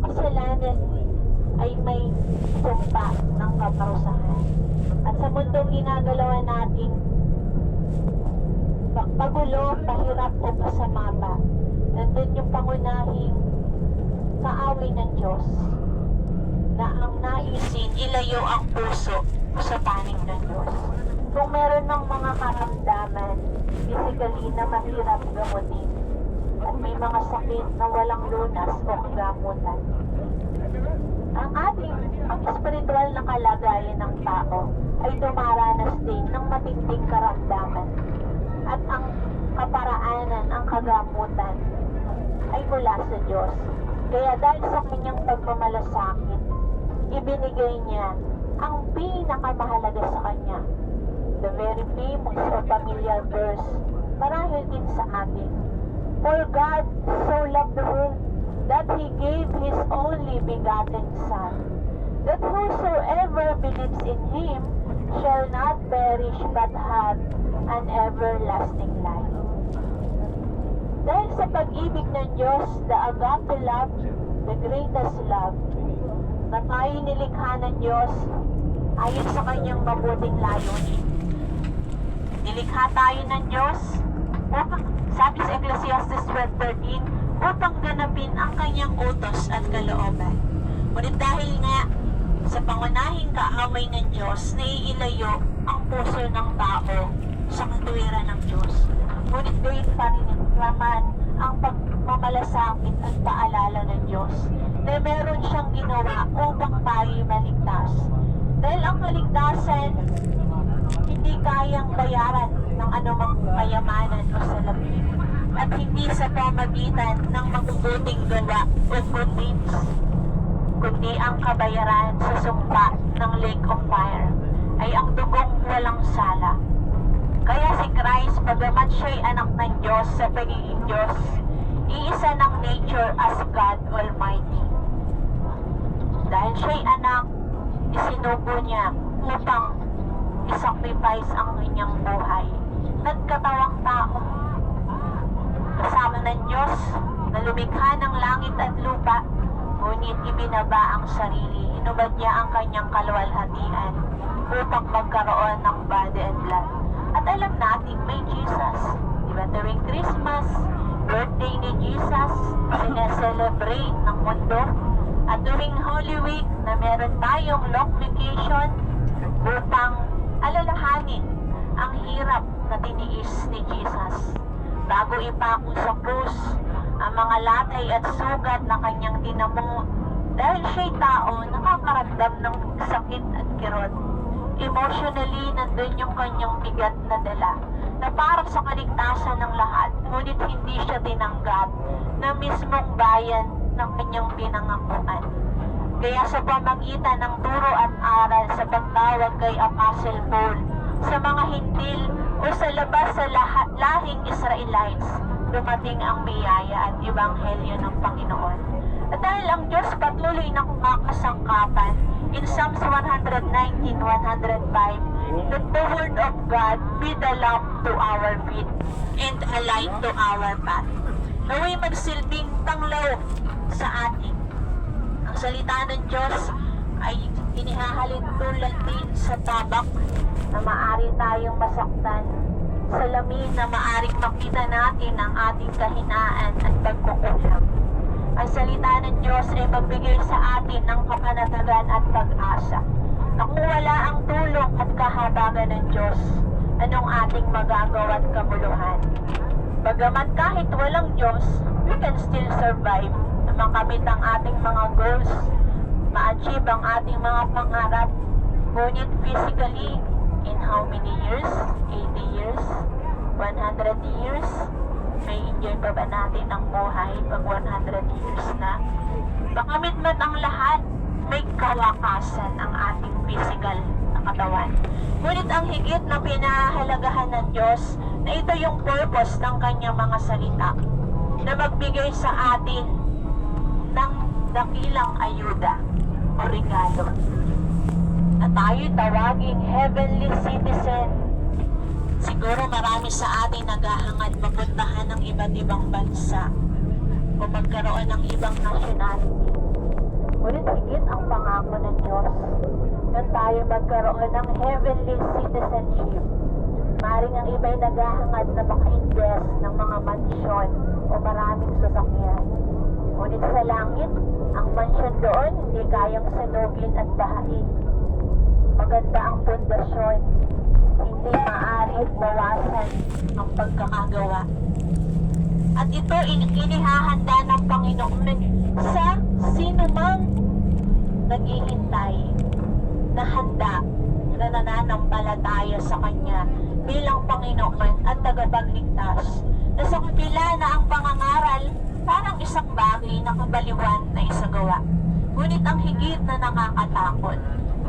kasalanan ay may sumpa ng kaparusahan. At sa mundong ginagalawan natin, pagulo, pahirap o pasamapa, nandun yung pangunahing kaaway ng Diyos na ang naisin ilayo ang puso sa panig ng Diyos. Kung meron ng mga karamdaman physically na mahirap gamutin at may mga sakit na walang lunas o kagamutan, ang espiritual na kalagayan ng tao ay dumaranas din ng matinding karamdaman at ang kaparaanan, ang kagamutan ay mula sa Diyos. Kaya dahil sa kanyang pagmamalasakit, ibinigay niya ang pinakamahalaga sa kanya, the very famous or familiar verse, marahil din sa atin. For God so loved the world that He gave His only begotten Son, that whosoever believes in Him shall not perish but have an everlasting life. Dahil sa pag-ibig ng Diyos, the agape love, the greatest love, na tayo nilikha ng Diyos ayon sa kanyang mabuting layunin. Nilikha tayo ng Diyos upang, sabi sa Ecclesiastes 12:13, upang ganapin ang kanyang utos at kalooban. Ngunit dahil nga sa pangunahing kaaway ng Diyos, naiilayo ang puso ng tao sa katuwiran ng Diyos. Ngunit gayon pa rin naman ang pagmamalasakit at paalala ng Diyos na meron siyang ginawa upang tayo maligtas. Dahil ang kaligtasan hindi kayang bayaran ng anumang kayamanan o salapi at hindi sa pamagitan ng mabubuting gawa o good deeds, kundi ang kabayaran sa sumpa ng lake of fire ay ang dugong walang sala. Kaya si Christ, bagamat siya'y anak ng Diyos sa pagiging Diyos, iisa ng nature as God Almighty. Dahil siya'y anak, isinubo niya upang isacrifice ang kanyang buhay. Nagkatawang tao, kasama ng Diyos na lumikha ng langit at lupa, ngunit ibinaba ang sarili, hinubad niya ang kanyang kaluwalhatian upang magkaroon ng body and blood. At alam natin may Jesus. Diba? Tuwing Christmas, birthday ni Jesus, sineselebrate ng mundo. At tuwing Holy Week na meron tayong long vacation upang alalahanin ang hirap na tiniis ni Jesus. Bago ipako sa krus ang mga latay at sugat na kanyang tinamo, dahil siya'y tao nakakaramdam ng sakit at kirot. Emotionally, nandun yung kanyang bigat na dala na para sa kaligtasan ng lahat, ngunit hindi siya tinanggap na mismong bayan ng kanyang pinangakuan. Kaya sa pamagitan ng turo at aral sa pagtawag kay Apostle Paul sa mga hintil o sa labas sa lahing Israelites, dumating ang biyaya at ebanghelyo ng Panginoon. At dahil ang Diyos patuloy na kumakasangkapan, in Psalms 119:105, that the word of God be the lamp to our feet and a light to our path. Naway magsilbing tanglaw sa atin. Ang salita ng Diyos ay inihahalin tulad din sa tabak na maari tayong masaktan, salamin na maaring makita natin ang ating kahinaan at pagkukulang. Ang salita ng Diyos ay magbigay sa atin ng kapanatagan at pag-asa. Na kung wala ang tulong at kahabagan ng Diyos, anong ating magagawa at kamuluhan? Bagamat kahit walang Diyos, we can still survive na makamit ang ating mga goals, ma-achieve ang ating mga pangarap, ngunit physically, in how many years? 80 years? 100 years? May enjoy pa ba natin ang buhay pag 100 years na? Makamit man ang lahat, may kawakasan ang ating physical na katawan. Ngunit ang higit na pinahalagahan ng Diyos na ito yung purpose ng kanyang mga salita na magbigay sa atin ng dakilang ayuda o regalo na tayo tawaging heavenly citizen. Siguro marami sa atin naghahangad mapuntahan ng iba't ibang bansa o magkaroon ng ibang nationality. Ngunit higit ang pangako ng Diyos na tayo magkaroon ng heavenly citizenship. Maring ang iba'y naghahangad na maka-invest ng mga mansyon o maraming sasakyan. Ngunit sa langit, ang mansyon doon hindi kayang sunugin at bahain. Maganda ang pundasyon, hindi maaari bawasan ang pagkakagawa. At ito inihahanda ng Panginoon sa sinumang naghihintay na handa na nananampalataya sa Kanya bilang Panginoon at tagapagligtas, na sa kabila na ang pangangaral parang isang bagay na kabaliwan na isagawa. Ngunit ang higit na nakakatakot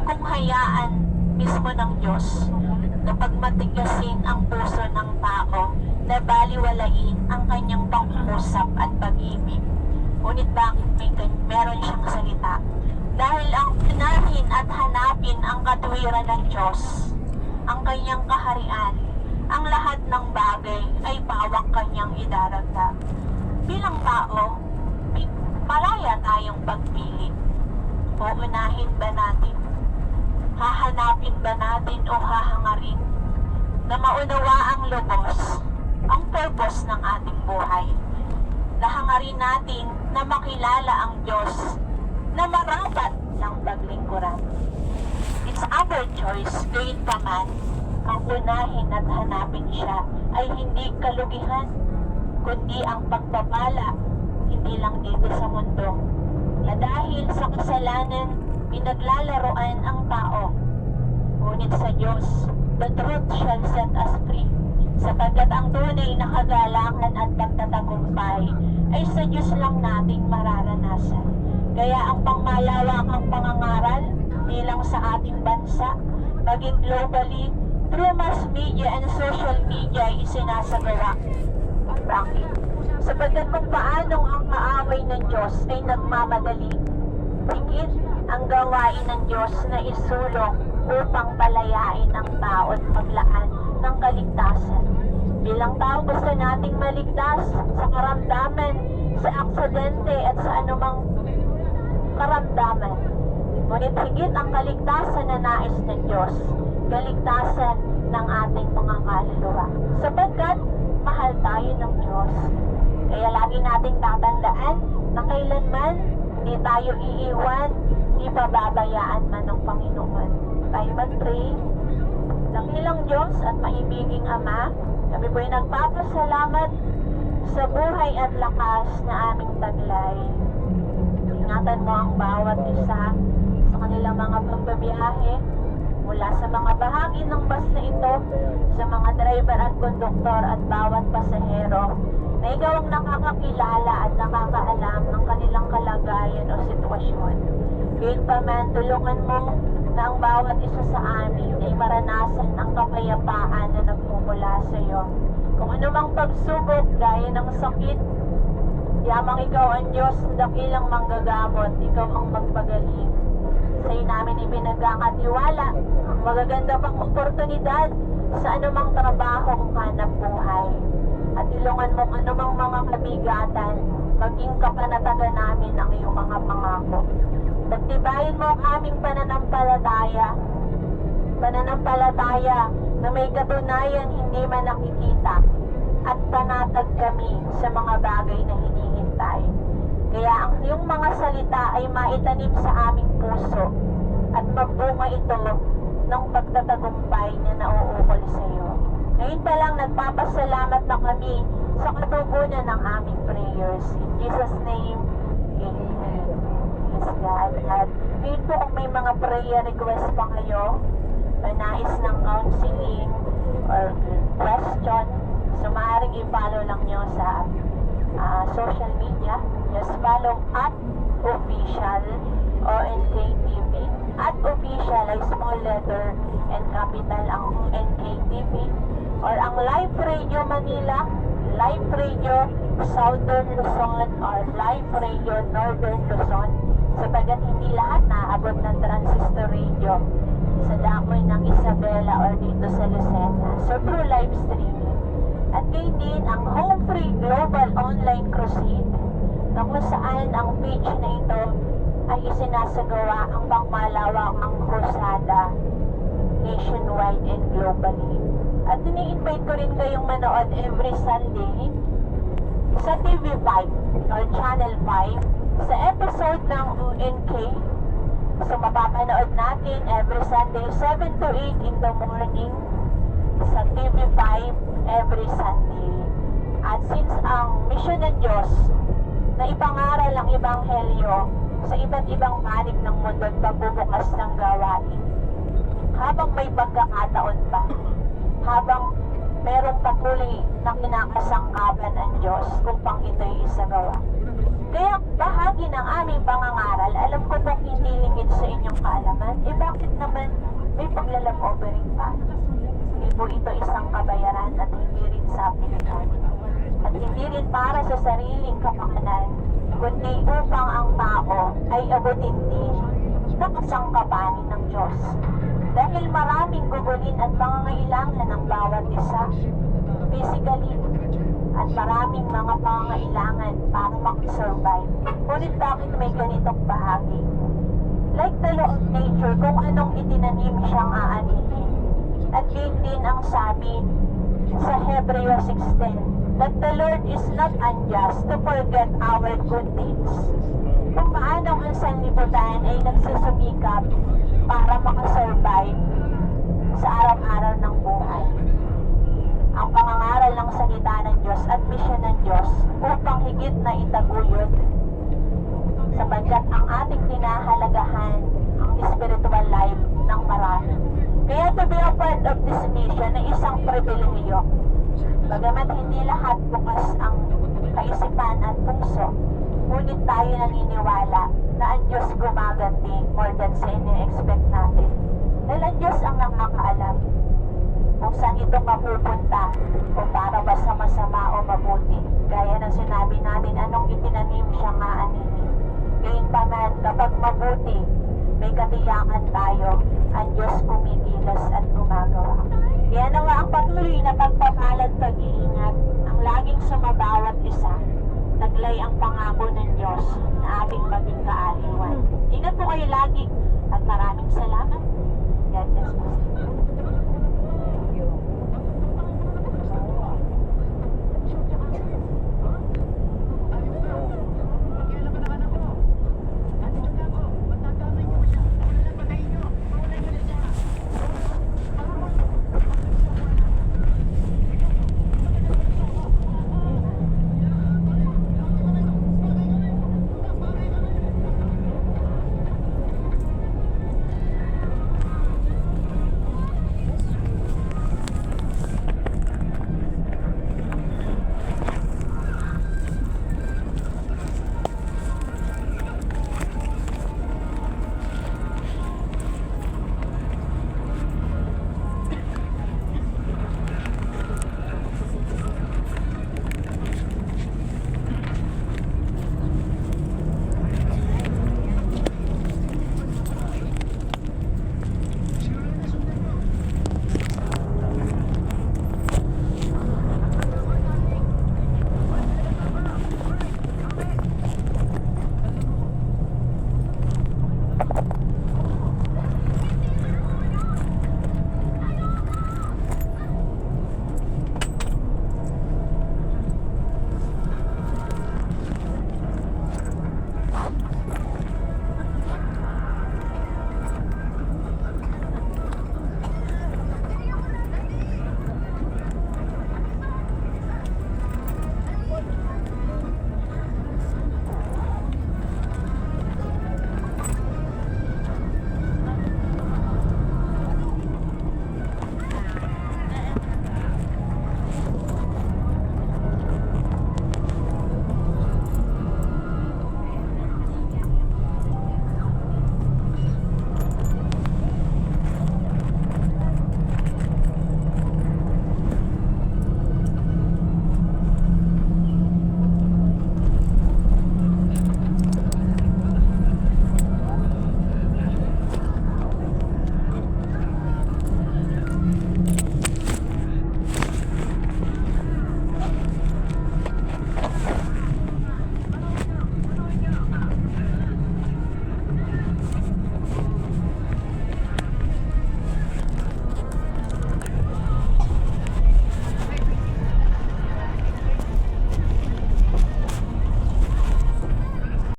kung hayaan mismo ng Diyos na pagmatigasin ang puso ng tao na baliwalain ang kanyang pangungusap at pag-ibig. Ngunit bakit meron siyang salita? Dahil ang unahin at hanapin ang katuwiran ng Diyos, ang kanyang kaharian, ang lahat ng bagay ay pawang kanyang idaragdag. Bilang tao, malaya tayong pagpili. Uunahin ba natin? Hahanapin ba natin o hahangarin na maunawa ang lubos, ang purpose ng ating buhay? Nahangarin natin na makilala ang Diyos na marapat ng paglingkuran. It's our choice, gayon pa man, ang unahin at hanapin siya ay hindi kalugihan, kundi ang pagpapala, hindi lang dito sa mundo. Na dahil sa kasalanan, pinaglalaroan ang tao. Ngunit sa Diyos, the truth shall set us free. Sapagkat ang tunay na kagalangan at pagtatagumpay ay sa Diyos lang nating mararanasan. Kaya ang pangmalawakang pangangaral, di lang sa ating bansa, maging globally, through mass media and social media ay isinasagawa. Bakit? Sapagkat kung paanong ang kaaway ng Diyos ay nagmamadali, higit ang gawain ng Diyos na isulong upang palayain ang tao at maglaan ng kaligtasan. Bilang tao gusto nating maligtas sa karamdaman, sa aksidente at sa anumang karamdaman. Ngunit higit ang kaligtasan na nais ng Diyos, kaligtasan ng ating mga kaluluwa. Sapagkat mahal tayo ng Diyos. Kaya lagi nating tatandaan na kailanman hindi tayo iiwan, di pababayaan man ng Panginoon. Tayo mag-pray. Dakilang Diyos at maibiging Ama, kami po'y nagpapasalamat sa buhay at lakas na aming taglay. Ingatan mo ang bawat isa sa kanilang mga pagbabiyahe, mula sa mga bahagi ng bus na ito, sa mga driver at konduktor at bawat pasahero, na ikaw ang nakakakilala at nakakaalam ng kanilang kalagayan o sitwasyon. Gayon pa man, tulungan mo na ang bawat isa sa amin ay maranasan ang kapayapaan na nagmumula sa iyo. Kung anumang pagsubok gaya ng sakit, yamang ikaw ang Diyos na dakilang manggagamot, ikaw ang magpagaling. Sa iyo namin ipinagkakatiwala ang magaganda pang oportunidad sa anumang trabaho o hanap buhay. At ilungan mo anumang mga kabigatan, maging kapanatagan namin ang iyong mga pangako. Pagtibayin mo ang aming pananampalataya na may katunayan hindi man nakikita, at panatag kami sa mga bagay na hinihintay. Kaya ang iyong mga salita ay maitanim sa aming puso at magbunga ito ng pagtatagumpay na nauukol sa iyo. Ngayon pa lang nagpapasalamat na kami sa katugunan ng aming prayers. In Jesus' name, Amen. Yes, God. At ngayon po kung may mga prayer request pa kayo, o nais ng counseling or question, so maaaring i-follow lang nyo sa social media. Just follow @official ONKTV. @official ay small letter and capital ang NKTV. Or ang Live Radio Manila, Live Radio Southern Luzon, or Live Radio Northern Luzon, sapagkat hindi lahat naabot ng transistor radio sa dakoy ng Isabela or dito sa Lucena. So through live streaming. At ngayon din ang Home Free Global Online Crusade, na kung saan ang page na ito ay isinasagawa ang pangmalawakang krusada nationwide and globally. At ini-invite ko rin kayong manood every Sunday sa TV5 or Channel 5 sa episode ng UNK. So mapapanood natin every Sunday 7 to 8 in the morning sa TV5 every Sunday. At since ang misyon ng Diyos na ipangaral ang Ebanghelyo sa iba't ibang panig ng mundo at pagbubukas ng gawain, habang may pagkakataon pa, habang merong patuloy na kinakasangkapan ang Diyos upang ito'y isagawa. Kaya bahagi ng aming pangangaral, alam ko pong hindi lingid sa inyong kaalaman, bakit naman may paglalab offering pa? Hindi po ito isang kabayaran at hindi rin sa apelitan. At hindi rin para sa sariling kapakanan, kundi upang ang tao ay abutin din na kasangkapanin ng Diyos. Dahil maraming gugulin at pangangailangan ng bawat isa, physically, at maraming mga pangangailangan para makasurvive. Ngunit bakit may ganitong bahagi? Like the law of nature, kung anong itinanim siyang aanihin. At yun din ang sabi sa Hebreo 6:10, that the Lord is not unjust to forget our good deeds. Kung paano ang sanlibutan ay nagsusumikap para makasurvive sa araw-araw ng buhay. Ang pangangaral ng salita ng Diyos at misyon ng Diyos upang higit na itaguyod sapagkat ang ating pinahalagahan ang spiritual life ng marami. Kaya to be a part of this mission ay isang pribilehiyo. Bagamat hindi lahat bukas ang kaisipan at puso, ngunit tayo naniniwala na ang Diyos gumaganti more than sa ini-expect natin. Dahil ang Diyos ang nakakaalam kung saan ito mapupunta o para ba sa masama o mabuti. Gaya ng sinabi natin, anong itinanim siya nga aninin. Gayunpaman, kapag mabuti, may katiyakan tayo, ang Diyos kumikilos at gumagawa. Kaya nawa ang patuloy na pagpapalad pag-iingat, ang laging sumabawat isa, taglay ang pangako ng Diyos na ating maging